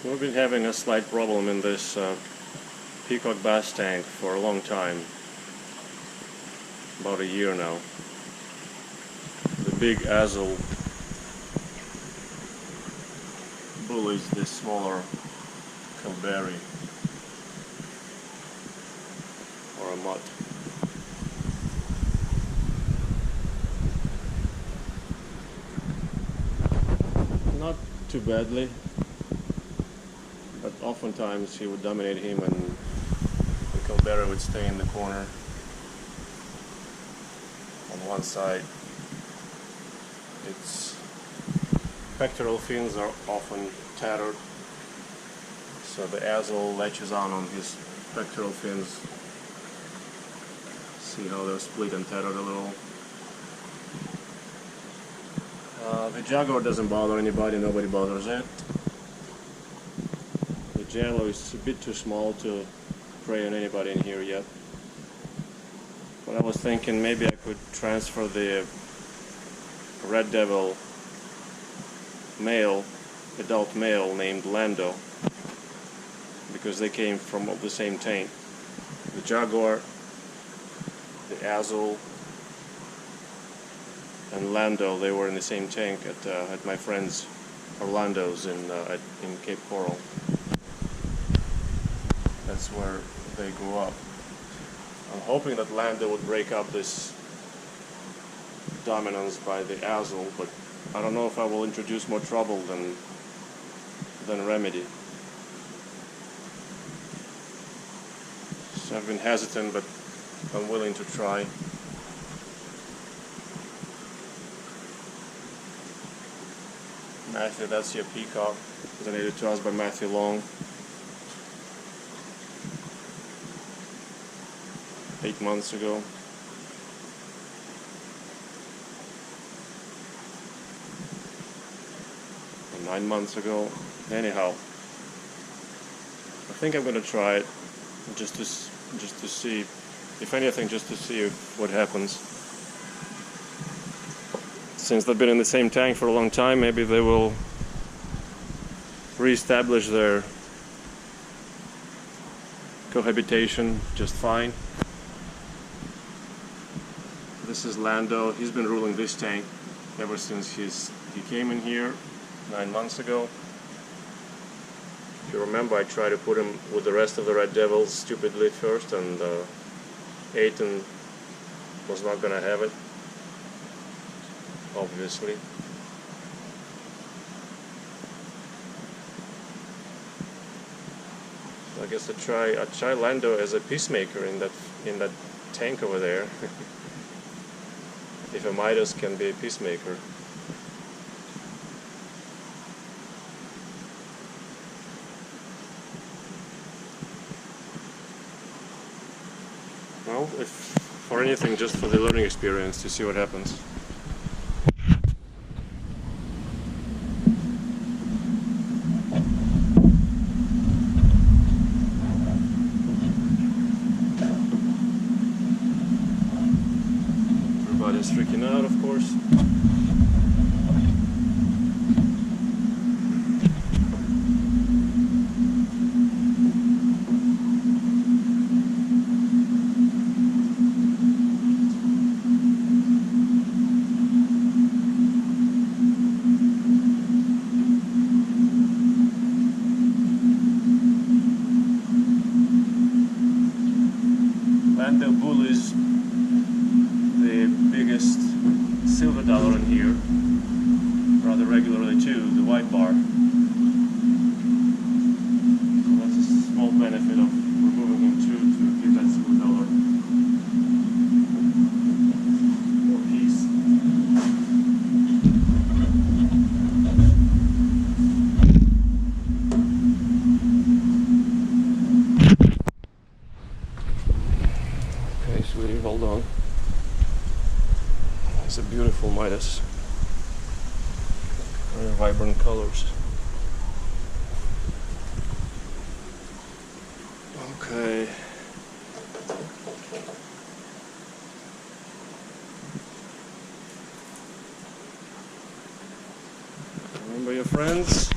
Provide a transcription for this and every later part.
We've been having a slight problem in this peacock bass tank for a long time, about a year now. The big azul bullies this smaller bilberry or a mutt. Not too badly, but oftentimes he would dominate him and the bilberry would stay in the corner on one side. Its pectoral fins are often tattered, so the azul latches on his pectoral fins. See how they're split and tattered a little. The jaguar doesn't bother anybody, nobody bothers it. The jello is a bit too small to prey on anybody in here yet. But I was thinking maybe I could transfer the red devil male, adult male named Lando, because they came from the same tank. The jaguar, the azul, and Lando, they were in the same tank at my friend's Orlando's in Cape Coral. That's where they grew up. I'm hoping that Lando would break up this dominance by the azul, but I don't know if I will introduce more trouble than remedy. So I've been hesitant, but I'm willing to try. Matthew, that's your peacock, donated to us by Matthew Long. 8 months ago. Or 9 months ago. Anyhow, I think I'm going to try it just to see, if anything, just to see what happens. Since they've been in the same tank for a long time, maybe they will re-establish their cohabitation just fine. This is Lando. He's been ruling this tank ever since he came in here 9 months ago. If you remember, I tried to put him with the rest of the red devils stupidly first, and Aiton was not going to have it, obviously. So I guess I'll try Lando as a peacemaker in that tank over there. If a midas can be a peacemaker. Well, if for anything, just for the learning experience, to see what happens. Everybody's freaking out, of course. Lando bullies the biggest silver dollar in here rather regularly too, the white bar. So that's a small benefit of removing him too, to give that silver dollar more peace. Okay, sweetie, hold on. It's a beautiful midas. Very vibrant colors. Okay. Remember your friends?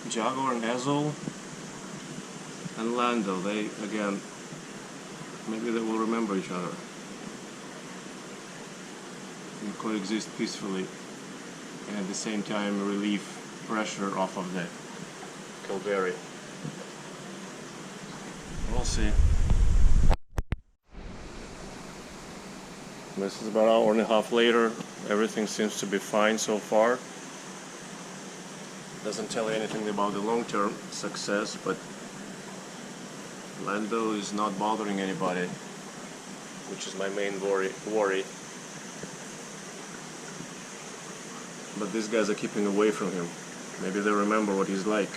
Jaguar and Azul and Lando, they again, maybe they will remember each other and coexist peacefully and at the same time relieve pressure off of the Kilberry. We'll see. This is about an hour and a half later. Everything seems to be fine so far. Doesn't tell you anything about the long-term success, but Lando is not bothering anybody, which is my main worry. But these guys are keeping away from him. Maybe they remember what he's like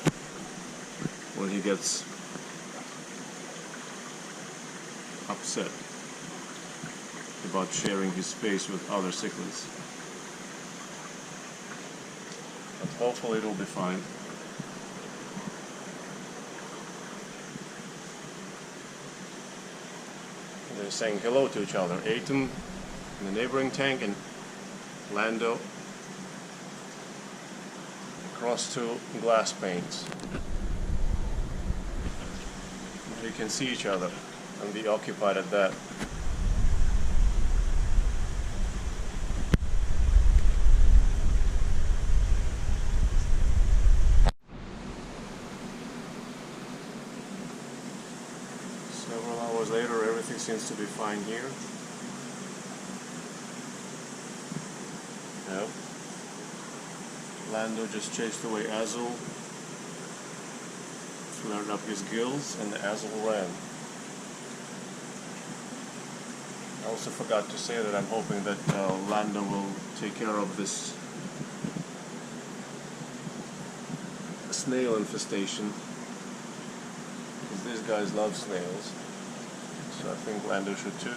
when he gets upset about sharing his space with other cichlids. But hopefully it'll be fine. They're saying hello to each other. Atom in the neighboring tank and Lando across two glass panes. You can see each other and be occupied at that. Several hours later, everything seems to be fine here. Yep. Lando just chased away Azul, flared up his gills, and the Azul ran. I also forgot to say that I'm hoping that Lando will take care of this snail infestation, because these guys love snails, so I think Lando should too.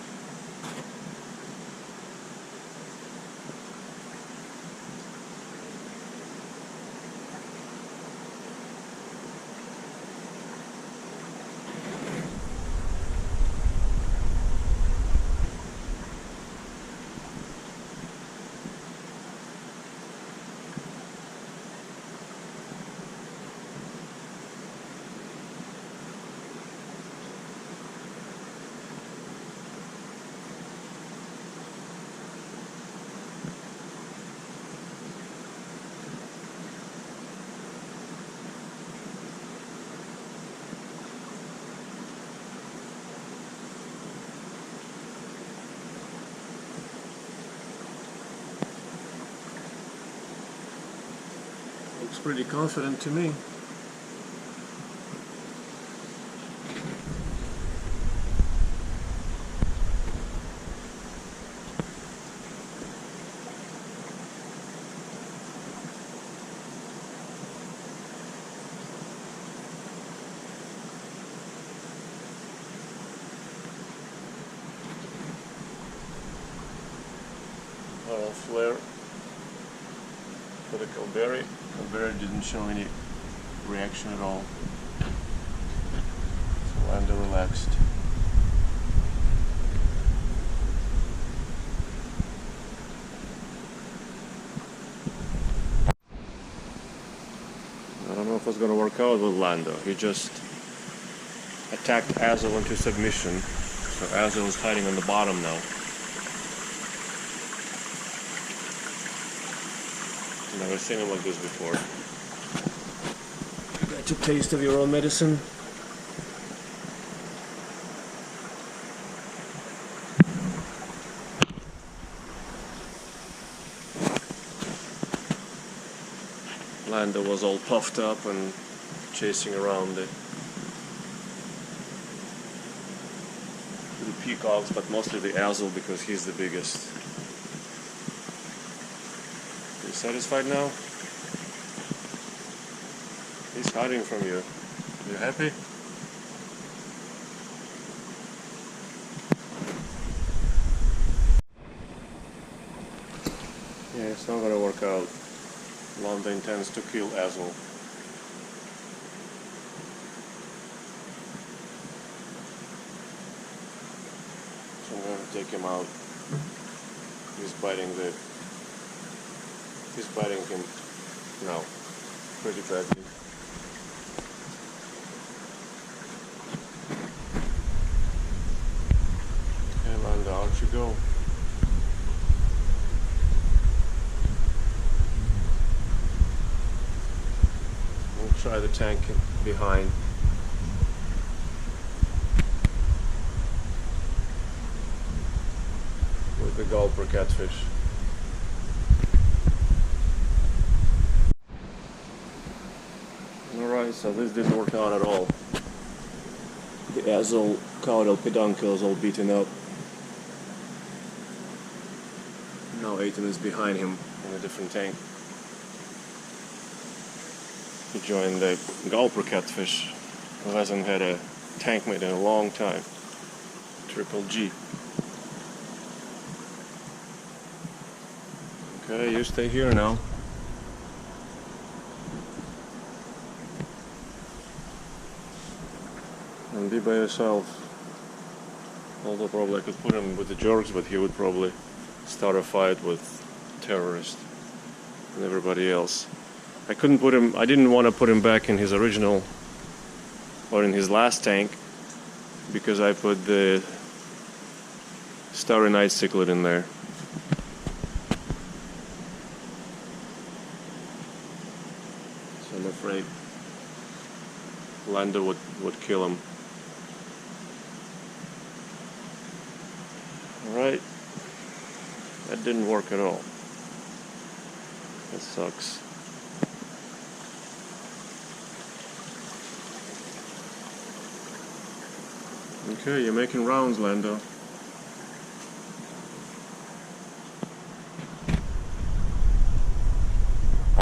Looks pretty confident to me. I'll flare for the Kilberry. Kilberry didn't show any reaction at all. So Lando relaxed. I don't know if it's going to work out with Lando. He just attacked Azul into submission. So Azul is hiding on the bottom now. Never seen him like this before. Got your taste of your own medicine. Lando was all puffed up and chasing around the peacocks, but mostly the Azul because he's the biggest. You satisfied now? He's hiding from you. You happy? Yeah, it's not gonna work out. Lando intends to kill Azul. So I'm going to take him out. He's biting him now. Pretty badly. try the tank behind. With the gulper catfish. Alright, so this didn't work out at all. The azul caudal peduncle is all beaten up. Now Aiton is behind him in a different tank. He joined the gulper catfish, who hasn't had a tank mate in a long time. Triple G. Okay, you stay here now. And be by yourself. Although probably I could put him with the jerks, but he would probably start a fight with terrorists and everybody else. I couldn't put him, I didn't want to put him back in his original or in his last tank because I put the Starry Night cichlid in there. So I'm afraid Lando would kill him. Alright, that didn't work at all. That sucks. Okay, you're making rounds, Lando.